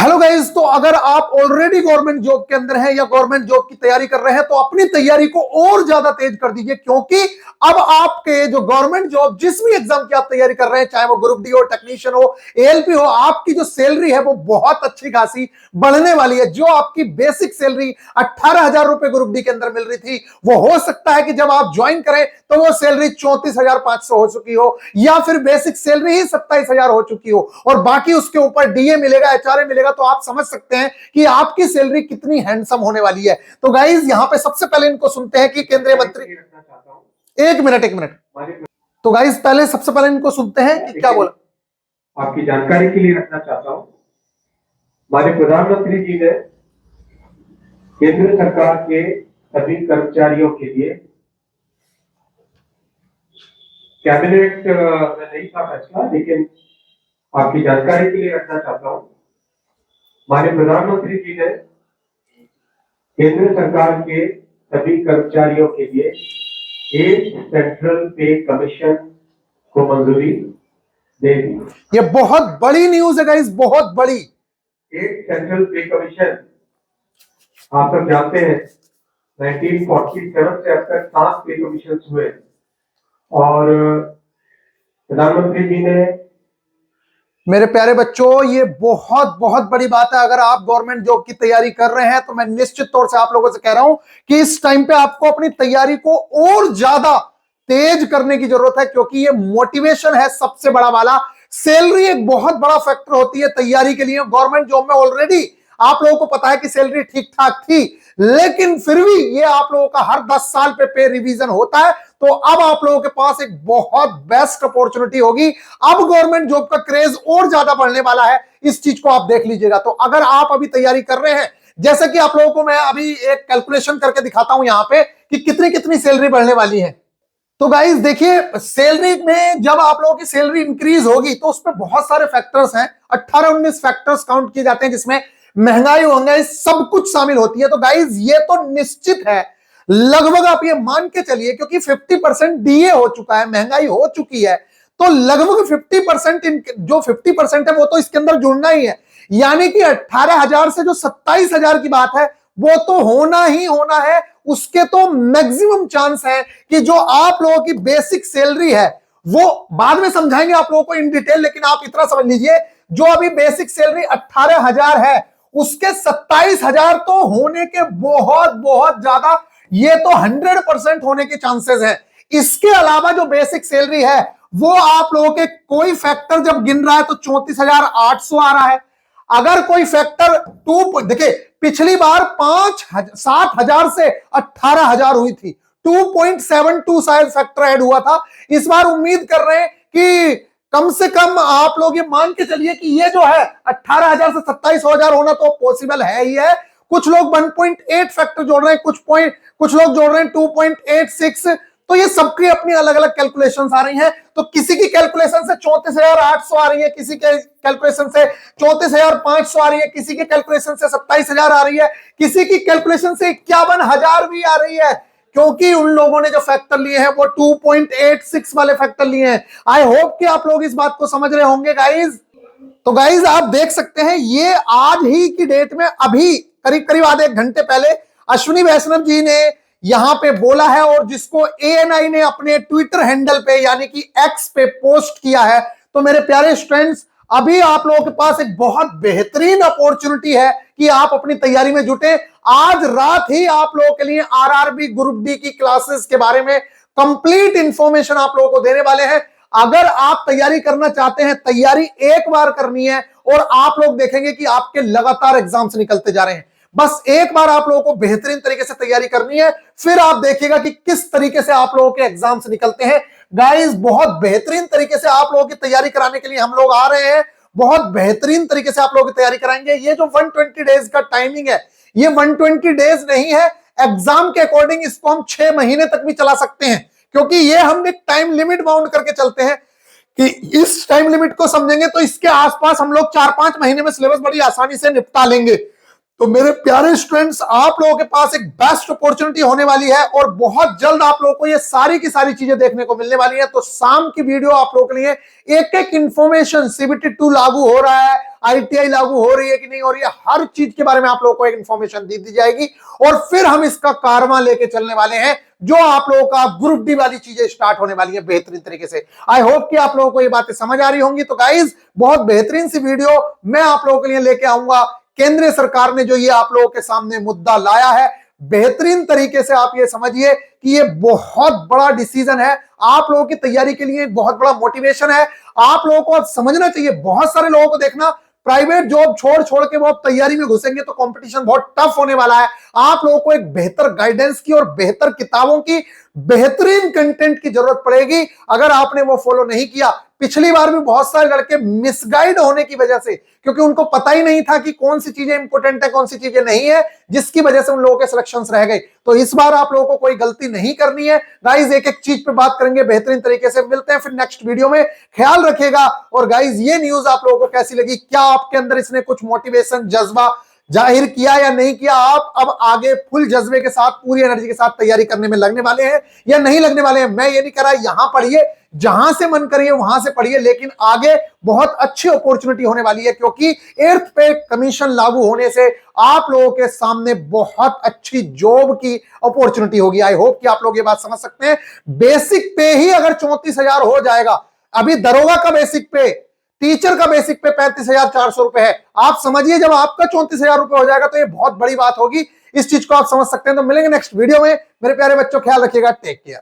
Hello guys, तो अगर आप ऑलरेडी गवर्नमेंट जॉब के अंदर हैं या गवर्नमेंट जॉब की तैयारी कर रहे हैं तो अपनी तैयारी को और ज्यादा तेज कर दीजिए, क्योंकि अब आपके जो गवर्नमेंट जॉब जिस भी एग्जाम की आप तैयारी कर रहे हैं, चाहे वो ग्रुप डी हो, टेक्नीशियन हो, एएलपी हो, आपकी जो सैलरी है वो बहुत अच्छी खासी बढ़ने वाली है। जो आपकी बेसिक सैलरी 18,000 रुपए ग्रुप डी के अंदर मिल रही थी, वो हो सकता है कि जब आप ज्वाइन करें तो वो सैलरी 34,500 हो चुकी हो, या फिर बेसिक सैलरी ही 27,000 हो चुकी हो और बाकी उसके ऊपर डीए मिलेगा, एचआरए मिलेगा। तो आप समझ सकते हैं कि आपकी सैलरी कितनी हैंडसम होने वाली है। तो गाइज यहां पे सबसे पहले इनको सुनते हैं कि केंद्रीय मंत्री, एक मिनट। तो गाइज पहले सबसे पहले इनको सुनते हैं कि क्या बोला। आपकी जानकारी के लिए रखना चाहता हूं, हमारे प्रधानमंत्री जी ने केंद्र सरकार के सभी कर्मचारियों के लिए कैबिनेट में नहीं था फैसला, लेकिन आपकी जानकारी के लिए रखना चाहता हूं, हमारे प्रधानमंत्री जी ने केंद्र सरकार के सभी कर्मचारियों के लिए एक सेंट्रल पे कमीशन को मंजूरी दे दी। ये बहुत बड़ी न्यूज है गाइस, बहुत बड़ी। एक सेंट्रल पे कमीशन, आप सब जानते हैं 1947 से अब तक 7 पे कमीशन हुए और प्रधानमंत्री जी ने, मेरे प्यारे बच्चों, ये बहुत बहुत बड़ी बात है। अगर आप गवर्नमेंट जॉब की तैयारी कर रहे हैं तो मैं निश्चित तौर से आप लोगों से कह रहा हूं कि इस टाइम पे आपको अपनी तैयारी को और ज्यादा तेज करने की जरूरत है, क्योंकि ये मोटिवेशन है सबसे बड़ा वाला। सैलरी एक बहुत बड़ा फैक्टर होती है तैयारी के लिए। गवर्नमेंट जॉब में ऑलरेडी आप लोगों को पता है कि सैलरी ठीक ठाक थी, लेकिन फिर भी ये आप लोगों का हर 10 साल पे रिवीजन होता है। तो अब आप लोगों के पास एक बहुत बेस्ट अपॉर्चुनिटी होगी। अब गवर्नमेंट जॉब का क्रेज और ज्यादा बढ़ने वाला है, इस चीज को आप देख लीजिएगा। तो अगर आप अभी तैयारी कर रहे हैं, जैसे कि आप लोगों को मैं अभी एक कैलकुलेशन करके दिखाता हूं यहां पे कि कितनी कितनी सैलरी बढ़ने वाली है। तो गाइस देखिए, सैलरी में जब आप लोगों की सैलरी इंक्रीज होगी तो उसमें बहुत सारे फैक्टर्स हैं, 18-19 फैक्टर्स काउंट किए जाते हैं, जिसमें महंगाई सब कुछ शामिल होती है। तो गाइस ये तो निश्चित है, लगभग आप ये मान के चलिए, क्योंकि 50% डीए हो चुका है, महंगाई हो चुकी है, तो लगभग 50% जो 50% है वो तो इसके अंदर जुड़ना ही है। यानी कि 18,000 से जो 27,000 की बात है वो तो होना ही होना है। उसके तो मैक्सिमम चांस है कि जो आप लोगों की बेसिक सैलरी है, वो बाद में समझाएंगे आप लोगों को इन डिटेल, लेकिन आप इतना समझ लीजिए, जो अभी बेसिक सैलरी 18,000 है उसके 27,000 तो होने के बहुत बहुत ज्यादा, ये तो 100% होने के चांसेस है। इसके अलावा जो बेसिक सैलरी है वो आप लोगों के कोई फैक्टर जब गिन रहा है तो 34,800 आ रहा है। अगर कोई फैक्टर देखिए, पिछली बार 7,000 से 18,000 हुई थी, 2.72 शायद फैक्टर ऐड हुआ था। इस बार उम्मीद कर रहे हैं कि कम से कम आप लोग ये मान के चलिए कि ये जो है 18,000 से 27,000 होना तो पॉसिबल है ही है। कुछ लोग 1.8 फैक्टर जोड़ रहे हैं, कुछ लोग जोड़ रहे हैं 2.86। तो ये सबकी अपनी अलग अलग कैलकुलेशंस आ रही हैं। तो किसी की कैलकुलेशन से 34,800 आ रही है, किसी के कैलकुलेशन से 34,500 आ रही है, किसी की कैलकुलेशन से 27,000 आ रही है, किसी की कैलकुलेशन से 51,000 भी आ रही है, क्योंकि उन लोगों ने जो फैक्टर लिए हैं वो 2.86 वाले फैक्टर लिए हैं। आई होप कि आप लोग इस बात को समझ रहे होंगे गाइज। तो गाइज आप देख सकते हैं, ये आज ही की डेट में अभी करीब करीब आधे एक घंटे पहले अश्विनी वैष्णव जी ने यहां पे बोला है, और जिसको एएनआई ने अपने ट्विटर हैंडल पे यानी कि एक्स पे पोस्ट किया है। तो मेरे प्यारे स्टूडेंट्स, अभी आप लोगों के पास एक बहुत बेहतरीन अपॉर्चुनिटी है कि आप अपनी तैयारी में जुटे। आज रात ही आप लोगों के लिए आरआरबी ग्रुप डी की क्लासेस के बारे में कंप्लीट इंफॉर्मेशन आप लोगों को देने वाले हैं। अगर आप तैयारी करना चाहते हैं, तैयारी एक बार करनी है और आप लोग देखेंगे कि आपके लगातार एग्जाम्स निकलते जा रहे हैं। बस एक बार आप लोगों को बेहतरीन तरीके से तैयारी करनी है, फिर आप देखिएगा कि किस तरीके से आप लोगों के एग्जाम्स निकलते हैं। गाइस बहुत बेहतरीन तरीके से आप लोगों की तैयारी कराने के लिए हम लोग आ रहे हैं, बहुत बेहतरीन तरीके से आप लोगों की तैयारी कराएंगे। ये जो 120 डेज का टाइमिंग है, ये 120 डेज नहीं है, एग्जाम के अकॉर्डिंग इसको हम 6 महीने तक भी चला सकते हैं, क्योंकि ये हम एक टाइम लिमिट बाउंड करके चलते हैं कि इस टाइम लिमिट को समझेंगे तो इसके आसपास हम लोग 4-5 महीने में सिलेबस बड़ी आसानी से निपटा लेंगे। तो मेरे प्यारे स्टूडेंट्स, आप लोगों के पास एक बेस्ट अपॉर्चुनिटी होने वाली है और बहुत जल्द आप लोगों को ये सारी की सारी चीजें देखने को मिलने वाली है। तो शाम की वीडियो आप लोगों के लिए एक एक इंफॉर्मेशन, सीबीटी 2 लागू हो रहा है, आईटीआई लागू हो रही है कि नहीं हो रही है, हर चीज के बारे में आप लोगों को एक इंफॉर्मेशन दी जाएगी और फिर हम इसका कारवा लेके चलने वाले हैं, जो आप लोगों का ग्रुप डी वाली चीजें स्टार्ट होने वाली है बेहतरीन तरीके से। आई होप कि आप लोगों को ये बातें समझ आ रही होंगी। तो गाइज, बहुत बेहतरीन सी वीडियो मैं आप लोगों के लिए लेके आऊंगा। केंद्रीय सरकार ने जो ये आप लोगों के सामने मुद्दा लाया है, बेहतरीन तरीके से आप ये समझिए कि ये बहुत बड़ा डिसीजन है, आप लोगों की तैयारी के लिए एक बहुत बड़ा मोटिवेशन है। आप लोगों को समझना चाहिए, बहुत सारे लोगों को देखना प्राइवेट जॉब छोड़ छोड़ के वो अब तैयारी में घुसेंगे तो कंपटीशन बहुत टफ होने वाला है। आप लोगों को एक बेहतर गाइडेंस की और बेहतर किताबों की, बेहतरीन कंटेंट की जरूरत पड़ेगी। अगर आपने वो फॉलो नहीं किया, पिछली बार भी बहुत सारे लड़के मिसगाइड होने की वजह से, क्योंकि उनको पता ही नहीं था कि कौन सी चीजें इंपॉर्टेंट है, कौन सी चीजें नहीं है, जिसकी वजह से उन लोगों के सिलेक्शंस रह गए। तो इस बार आप लोगों को कोई गलती नहीं करनी है गाइज। एक एक चीज पे बात करेंगे बेहतरीन तरीके से। मिलते हैं फिर नेक्स्ट वीडियो में, ख्याल रखिएगा। और गाइज, ये न्यूज आप लोगों को कैसी लगी? क्या आपके अंदर इसने कुछ मोटिवेशन, जज्बा जाहिर किया या नहीं किया? आप अब आगे फुल जज्बे के साथ, पूरी एनर्जी के साथ तैयारी करने में लगने वाले हैं या नहीं लगने वाले हैं? मैं ये नहीं कह रहा यहां पढ़िए, जहां से मन करिए वहां से पढ़िए, लेकिन आगे बहुत अच्छी अपॉर्चुनिटी होने वाली है, क्योंकि 8th पे कमीशन लागू होने से आप लोगों के सामने बहुत अच्छी जॉब की अपॉर्चुनिटी होगी। आई होप कि आप लोग ये बात समझ सकते हैं। बेसिक पे ही अगर 34,000 हो जाएगा, अभी दरोगा का बेसिक पे, टीचर का बेसिक पे 35,400 रुपए है, आप समझिए जब आपका 34,000 रुपए हो जाएगा तो ये बहुत बड़ी बात होगी। इस चीज को आप समझ सकते हैं। तो मिलेंगे नेक्स्ट वीडियो में। मेरे प्यारे बच्चों, ख्याल रखिएगा। Take care.